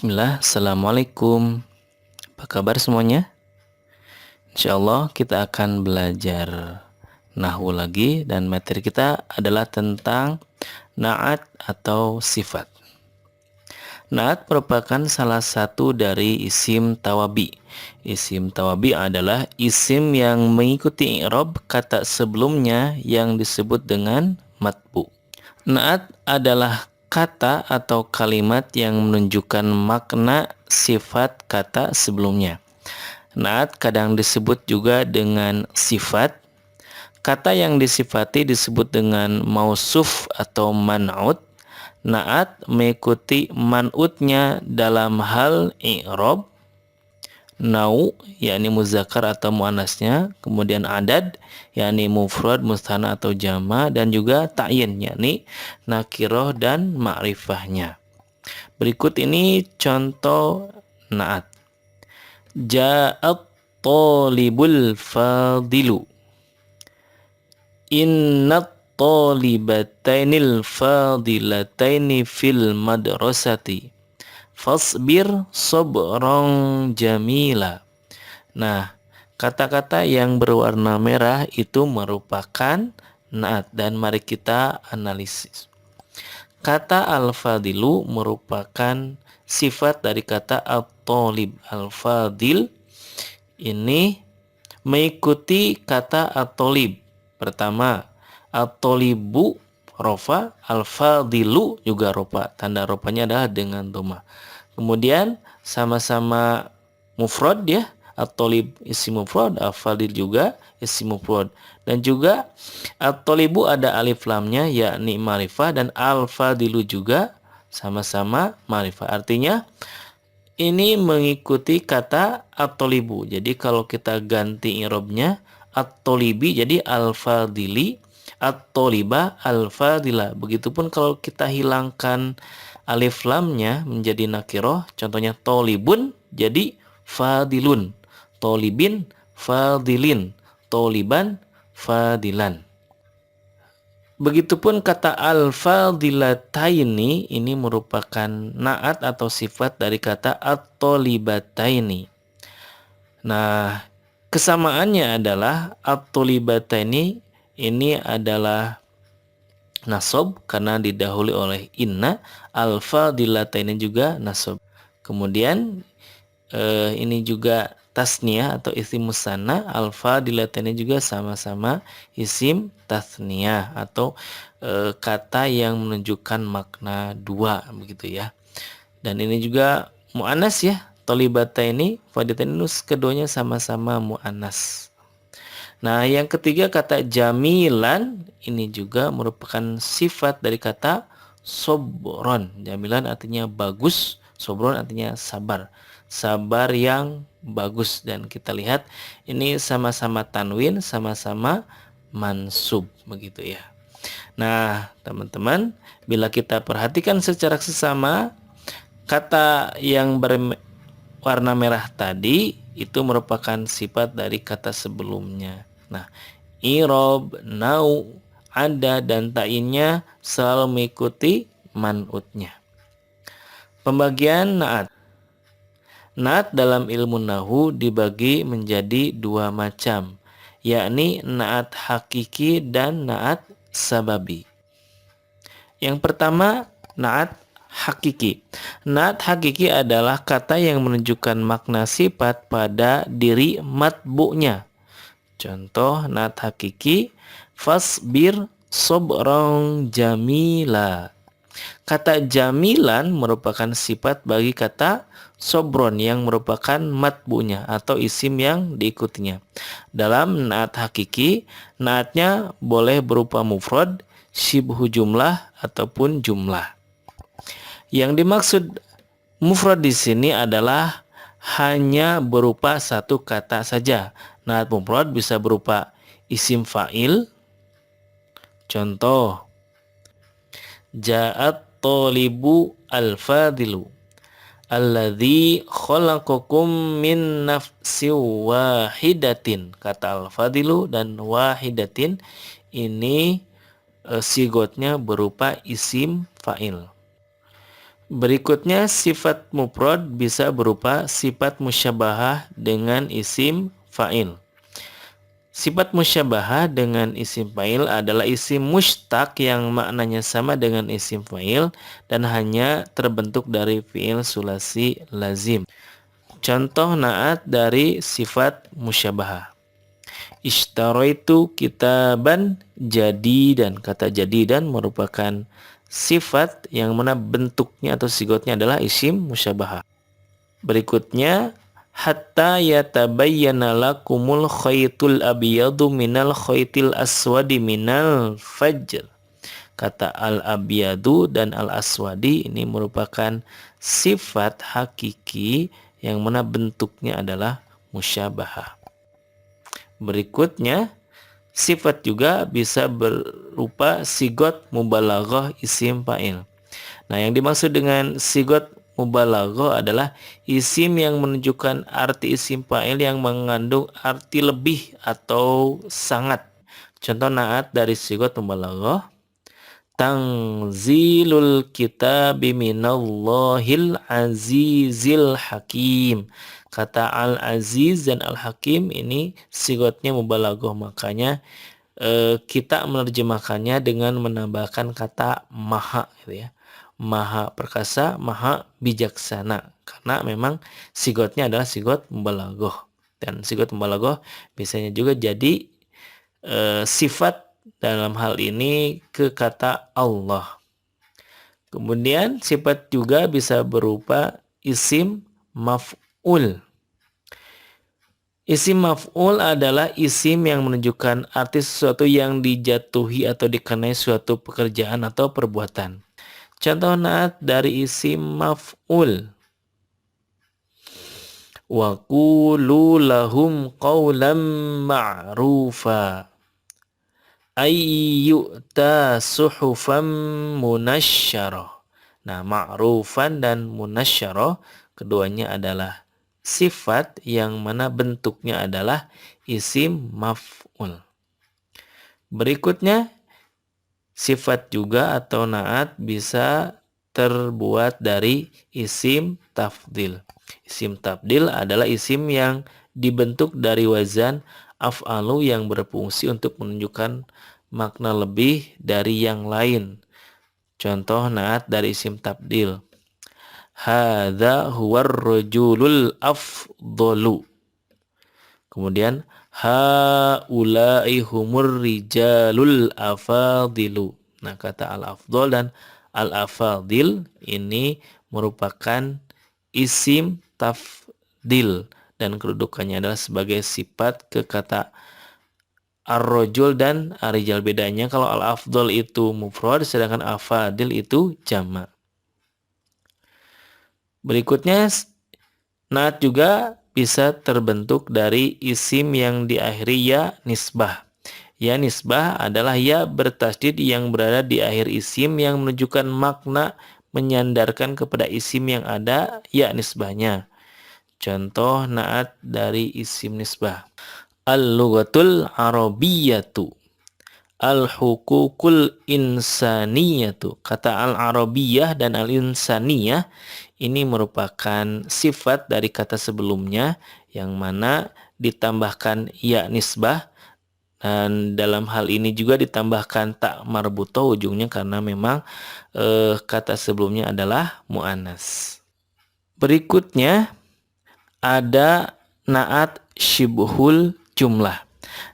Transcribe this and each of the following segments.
Bismillah, Assalamualaikum. Apa kabar semuanya? Insyaallah kita akan belajar nahwu lagi dan materi kita adalah tentang na'at atau sifat. Na'at merupakan salah satu dari isim tawabi. Isim tawabi adalah isim yang mengikuti i'rab kata sebelumnya yang disebut dengan matbu. Na'at adalah kata atau kalimat yang menunjukkan makna sifat kata sebelumnya. Na'at kadang disebut juga dengan sifat. Kata yang disifati disebut dengan mausuf atau man'ut. Na'at mengikuti man'utnya dalam hal i'rab, nau yakni muzakkar atau muannasnya, kemudian adad yakni mufrad, mustana atau jama, dan juga ta'yin yakni nakirah dan ma'rifahnya. Berikut ini contoh na'at. Ja'at talibul fadilu. Innat talibatainil fadilataini fil madrasati. Fasbir sabran jamila. Nah, kata-kata yang berwarna merah itu merupakan na'at dan mari kita analisis. Kata al-fadilu merupakan sifat dari kata at-talib. Al-fadil ini mengikuti kata at-talib. Pertama, at-talibu rofa, al-fadilu juga rofa. Tanda rofanya adalah dengan dhamma. Kemudian sama-sama mufrad ya, at-talib isim mufrad, al-fadil juga isim mufrad. Dan juga at-talibu ada alif lamnya yakni ma'rifah, dan al-fadilu juga sama-sama ma'rifah. Artinya ini mengikuti kata at-talibu. Jadi kalau kita ganti i'rabnya at-talibi jadi al-fadili, at-taliba al-fadila. Begitupun kalau kita hilangkan alif lamnya menjadi nakirah, contohnya tolibun jadi fadilun, tolibin fadilin, toliban fadilan. Begitupun kata al-fadilataini ini merupakan na'at atau sifat dari kata at-tolibataini. Nah, kesamaannya adalah at-tolibataini ini adalah nasab karena didahului oleh inna, al-fadilataini juga nasab. Kemudian ini juga tasniyah atau isim musanna, al-fadilataini juga sama-sama isim tasniyah atau kata yang menunjukkan makna dua begitu ya. Dan ini juga muannas ya, tolibataini, fadilataini keduanya sama-sama muannas. Nah, yang ketiga kata jamilan ini juga merupakan sifat dari kata sobron. Jamilan artinya bagus, sobron artinya sabar. Sabar yang bagus, dan kita lihat ini sama-sama tanwin, sama-sama mansub begitu ya. Nah, teman-teman, bila kita perhatikan secara seksama, kata yang berwarna merah tadi itu merupakan sifat dari kata sebelumnya. Nah, i'rab, nau, ada, dan ta'innya selalu mengikuti man'utnya. Pembagian na'at. Na'at dalam ilmu nahwu dibagi menjadi dua macam, yakni na'at hakiki dan na'at sababi. Yang pertama, na'at hakiki. Na'at hakiki adalah kata yang menunjukkan makna sifat pada diri matbu'nya. Contoh na'at hakiki, fasbir sabran jamila. Kata jamilan merupakan sifat bagi kata sobron yang merupakan matbu'nya atau isim yang diikutinya. Dalam na'at hakiki, na'atnya boleh berupa mufrad, syibhu jumlah ataupun jumlah. Yang dimaksud mufrad di sini adalah hanya berupa satu kata saja. Na'at mufrad bisa berupa isim fa'il. Contoh, ja'at tolibu al-fadilu alladzi khalaqakum min nafsin wahidatin. Kata al-fadilu dan wahidatin ini sigotnya berupa isim fa'il. Berikutnya sifat mufrad bisa berupa sifat musyabahah dengan isim fa'il. Sifat musyabahah dengan isim fa'il adalah isim mushtaq yang maknanya sama dengan isim fa'il dan hanya terbentuk dari fi'il sulasi lazim. Contoh naat dari sifat musyabahah. Ishtaraitu kitaban jadidan. Kata jadidan merupakan sifat yang mana bentuknya atau sigotnya adalah isim musyabahah. Berikutnya hatta yatabayyana lakumul khaytul abyadu minal khaytil aswadi minal fajr. Kata al-abyadu dan al-aswadi ini merupakan sifat hakiki yang mana bentuknya adalah musyabahah. Berikutnya sifat juga bisa berupa sigot mubalaghah isim fa'il. Nah, yang dimaksud dengan sigot mubalaghah adalah isim yang menunjukkan arti isim fa'il yang mengandung arti lebih atau sangat. Contoh naat dari sigot mubalaghah, Tanzilul kitabi minallahil azizil hakim. Kata al-aziz dan al-hakim ini sigotnya mubalaghah, makanya kita menerjemahkannya dengan menambahkan kata maha gitu ya. Maha perkasa, maha bijaksana. Karena memang sigotnya adalah sigot mubalaghah. Dan sigot mubalaghah biasanya juga jadi sifat dalam hal ini ke kata Allah. Kemudian sifat juga bisa berupa isim maf'ul. Isim maf'ul adalah isim yang menunjukkan arti sesuatu yang dijatuhi atau dikenai suatu pekerjaan atau perbuatan. Contoh naat dari isim maf'ul. Wa qulu lahum qawlan ma'rufa. Ayyu'ta suhufan munasyarah. Nah, ma'rufan dan munasyarah keduanya adalah sifat yang mana bentuknya adalah isim maf'ul. Berikutnya sifat juga atau naat bisa terbuat dari isim tafdil. Isim tafdil adalah isim yang dibentuk dari wazan af'alu yang berfungsi untuk menunjukkan makna lebih dari yang lain. Contoh naat dari isim tafdil. Hadza huwar rajulul afdalu. Kemudian haula'i humur rijalul afadilu. Nah, kata al-afdal dan al-afadil ini merupakan isim tafdil dan kedudukannya adalah sebagai sifat ke kata ar-rajul dan ar-rijal. Bedanya kalau al-afdal itu mufrad sedangkan afadil itu jamak. Berikutnya naat juga bisa terbentuk dari isim yang diakhiri ya nisbah. Ya nisbah adalah ya bertasydid yang berada di akhir isim yang menunjukkan makna menyandarkan kepada isim yang ada ya nisbahnya. Contoh naat dari isim nisbah. Al-lughatul arabiyyatu. Al-hukukul insaniyatu. Kata al-arabiyah dan al-insaniyah ini merupakan sifat dari kata sebelumnya yang mana ditambahkan ya nisbah dan dalam hal ini juga ditambahkan tak marbutoh ujungnya karena memang kata sebelumnya adalah mu'annas. Berikutnya ada naat syibhul jumlah.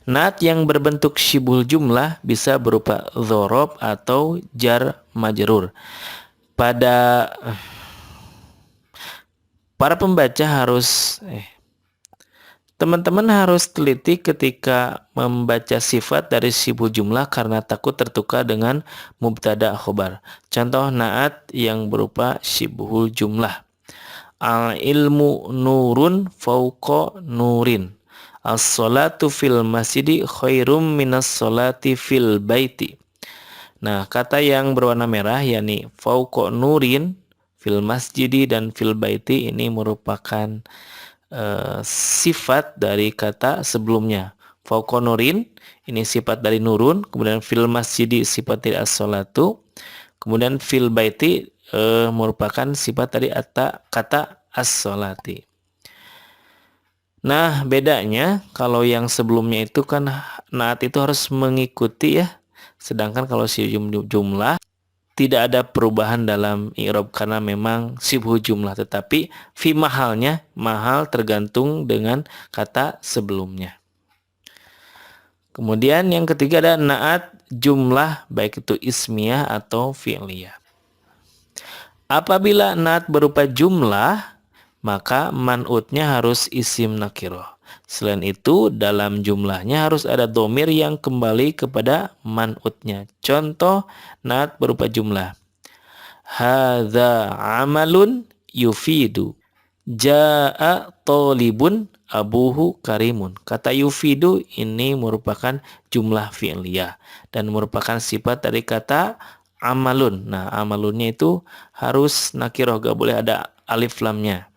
Naat yang berbentuk syibhul jumlah bisa berupa dzorob atau jar majrur. Pada para pembaca harus teman-teman harus teliti ketika membaca sifat dari syibhul jumlah karena takut tertukar dengan mubtada khobar. Contoh naat yang berupa syibhul jumlah. Al-ilmu nurun fauqa nurin. As-salatu fil masjidi khairum minas salati fil baiti. Nah, kata yang berwarna merah yakni fauqa nurin fil masjidi dan fil baiti ini merupakan sifat dari kata sebelumnya. Fauqa nurin ini sifat dari nurun, kemudian fil masjidi sifat dari as-salatu, kemudian fil baiti merupakan sifat dari kata as-sholati. Nah, bedanya kalau yang sebelumnya itu kan naat itu harus mengikuti ya. Sedangkan kalau si jumlah tidak ada perubahan dalam i'rab karena memang sibhu jumlah, tetapi fi mahalnya, mahal tergantung dengan kata sebelumnya. Kemudian yang ketiga ada naat jumlah baik itu ismiyah atau fi'liyah. Apabila naat berupa jumlah, maka man'utnya harus isim nakiroh. Selain itu, dalam jumlahnya harus ada domir yang kembali kepada man'utnya. Contoh, naat berupa jumlah. Hadza amalun yufidu. Ja'a tolibun abuhu karimun. Kata yufidu ini merupakan jumlah fi'liyah dan merupakan sifat dari kata amalun. Nah, amalunnya itu harus nakiroh, gak boleh ada alif lamnya.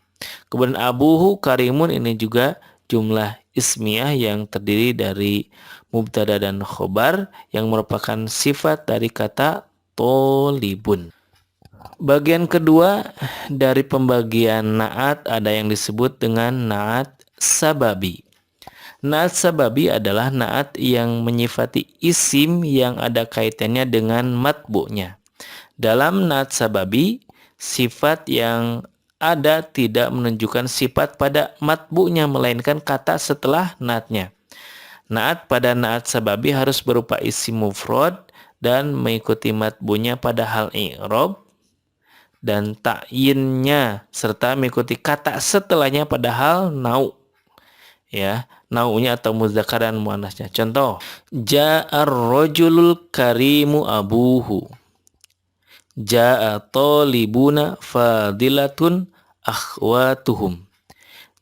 Kemudian abuhu karimun ini juga jumlah ismiyah yang terdiri dari mubtada dan khobar yang merupakan sifat dari kata tolibun. Bagian kedua dari pembagian naat ada yang disebut dengan naat sababi. Naat sababi adalah naat yang menyifati isim yang ada kaitannya dengan matbu'nya. Dalam naat sababi, sifat yang ada tidak menunjukkan sifat pada matbu'nya, melainkan kata setelah naatnya. Naat pada naat sababi harus berupa isim mufrad dan mengikuti matbu'nya pada hal i'rab dan ta'yinnya serta mengikuti kata setelahnya pada hal nau. Ya, naunya atau muzakkar dan muannasnya. Contoh, ja'ar rajulul karimu abuhu. Ja'a talibuna fadilatun akhwatuhum.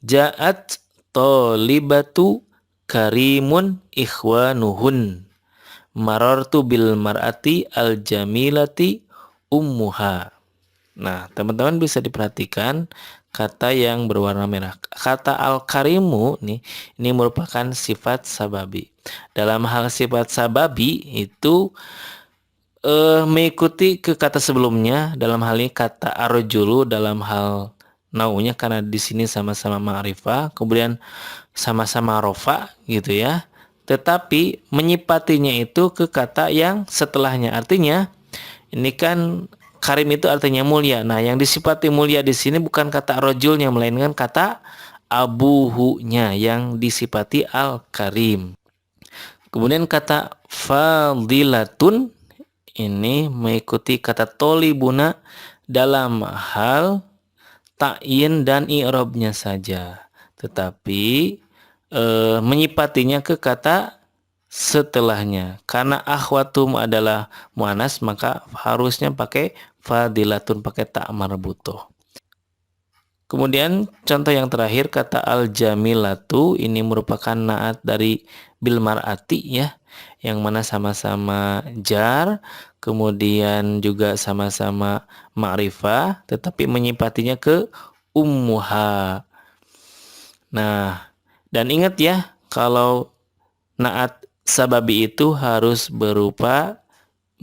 Ja'at talibatu karimun ikhwanuhun. Marartu bil mar'ati al jamilati ummuha. Nah, teman-teman bisa diperhatikan kata yang berwarna merah. Kata al-karimu nih, ini merupakan sifat sababi. Dalam hal sifat sababi itu mengikuti ke kata sebelumnya, dalam hal ini kata arjulu dalam hal naunya karena di sini sama-sama ma'rifah, kemudian sama-sama rofa gitu ya. Tetapi menyipatinya itu ke kata yang setelahnya. Artinya ini kan karim itu artinya mulia. Nah, yang disifati mulia di sini bukan kata rojulnya, melainkan kata abuhunya yang disifati al-karim. Kemudian kata fadilatun ini mengikuti kata tolibuna dalam hal ta'yin dan i'rabnya saja, tetapi menyipatinya ke kata setelahnya. Karena akhwatum adalah muannas, maka harusnya pakai fadilatun, pakai ta marbutoh. Kemudian contoh yang terakhir kata al-jamilatu ini merupakan naat dari bil mar'ati ya, yang mana sama-sama jar, kemudian juga sama-sama ma'rifah, tetapi menyipatinya ke ummuha. Nah, dan ingat ya, kalau naat sababi itu harus berupa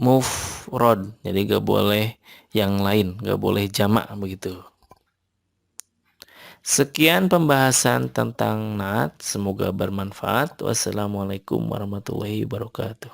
mufrad, jadi gak boleh yang lain, gak boleh jamak begitu. Sekian pembahasan tentang naat, semoga bermanfaat. Wassalamualaikum warahmatullahi wabarakatuh.